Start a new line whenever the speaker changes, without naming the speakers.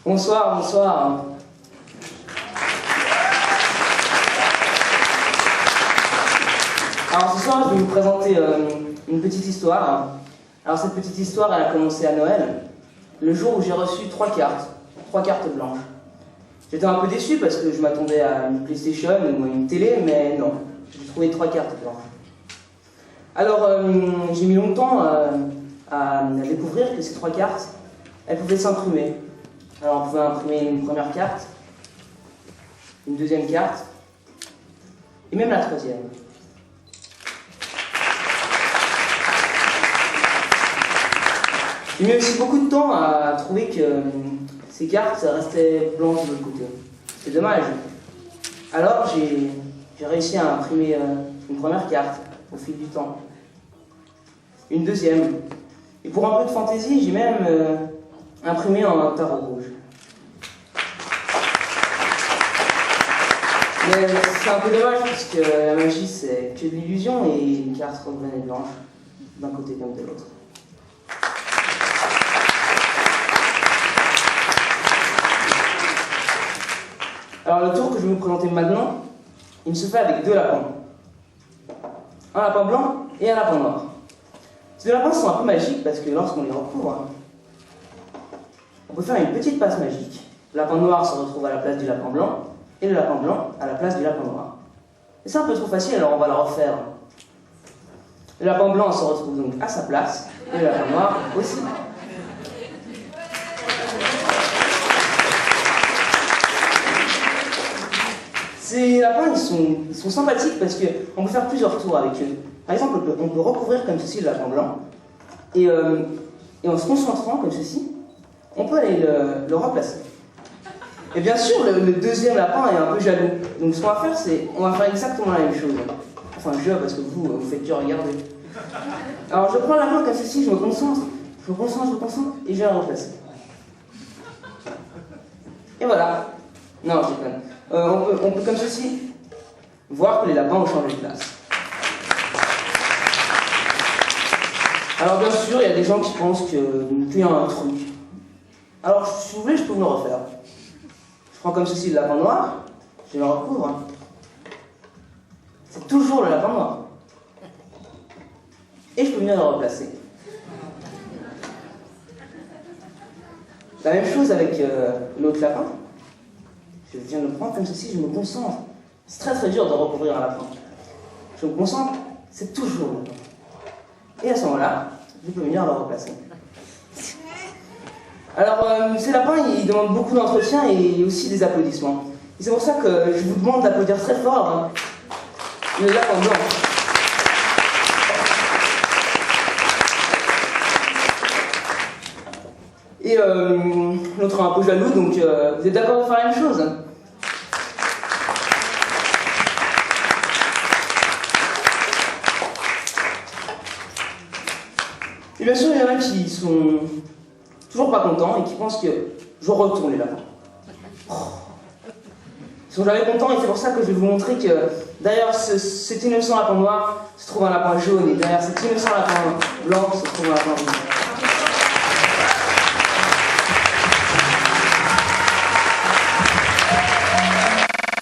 Bonsoir, bonsoir. Alors ce soir, je vais vous présenter une petite histoire. Alors cette petite histoire, elle a commencé à Noël, le jour où j'ai reçu 3 cartes blanches. J'étais un peu déçu parce que je m'attendais à une PlayStation ou à une télé, mais non, j'ai trouvé 3 cartes blanches. Alors j'ai mis longtemps à découvrir que ces 3 cartes, elles pouvaient s'imprimer. Alors on pouvait imprimer une première carte, une deuxième carte, et même la troisième. J'ai mis aussi beaucoup de temps à trouver que ces cartes restaient blanches de l'autre côté. C'est dommage. Alors j'ai réussi à imprimer une première carte au fil du temps. Une deuxième. Et pour un peu de fantaisie, j'ai même imprimé un tarot rouge. Mais c'est un peu dommage parce que la magie c'est que de l'illusion et une carte redevenait blanche d'un côté comme de l'autre. Alors le tour que je vais vous présenter maintenant, il se fait avec 2 lapins. Un lapin blanc et un lapin noir. Ces 2 lapins sont un peu magiques parce que lorsqu'on les recouvre, on peut faire une petite passe magique. Le lapin noir se retrouve à la place du lapin blanc et le lapin blanc à la place du lapin noir. Et c'est un peu trop facile, alors on va le refaire. Le lapin blanc se retrouve donc à sa place et le lapin noir aussi. Ces lapins, ils sont sympathiques parce qu'on peut faire plusieurs tours avec eux. Par exemple, on peut recouvrir comme ceci le lapin blanc et en se concentrant comme ceci, on peut aller le remplacer. Et bien sûr, le deuxième lapin est un peu jaloux. Donc ce qu'on va faire, c'est on va faire exactement la même chose. Enfin, parce que vous faites que regarder. Alors je prends le lapin comme ceci, je me concentre, et je vais le remplacer. Et voilà. Non, je déconne. On peut comme ceci voir que les lapins ont changé de place. Alors bien sûr, il y a des gens qui pensent qu'il y a un truc. Alors si vous voulez, je peux vous le refaire. Je prends comme ceci le lapin noir, je le recouvre. C'est toujours le lapin noir. Et je peux venir le replacer. La même chose avec l'autre lapin. Je viens de le prendre comme ceci, je me concentre. C'est très très dur de recouvrir un lapin. Je me concentre, c'est toujours le lapin. Et à ce moment-là, je peux venir le replacer. Alors, ces lapins, ils demandent beaucoup d'entretien et aussi des applaudissements. Et c'est pour ça que je vous demande d'applaudir très fort le lapin blanc. Et l'autre est un peu jaloux, donc vous êtes d'accord de faire la même chose? Et bien sûr, il y en a qui sont toujours pas contents et qui pensent que je retourne les lapins. Ils sont jamais contents et c'est pour ça que je vais vous montrer que derrière cet innocent lapin noir se trouve un lapin jaune et derrière cet innocent lapin blanc se trouve un lapin rouge.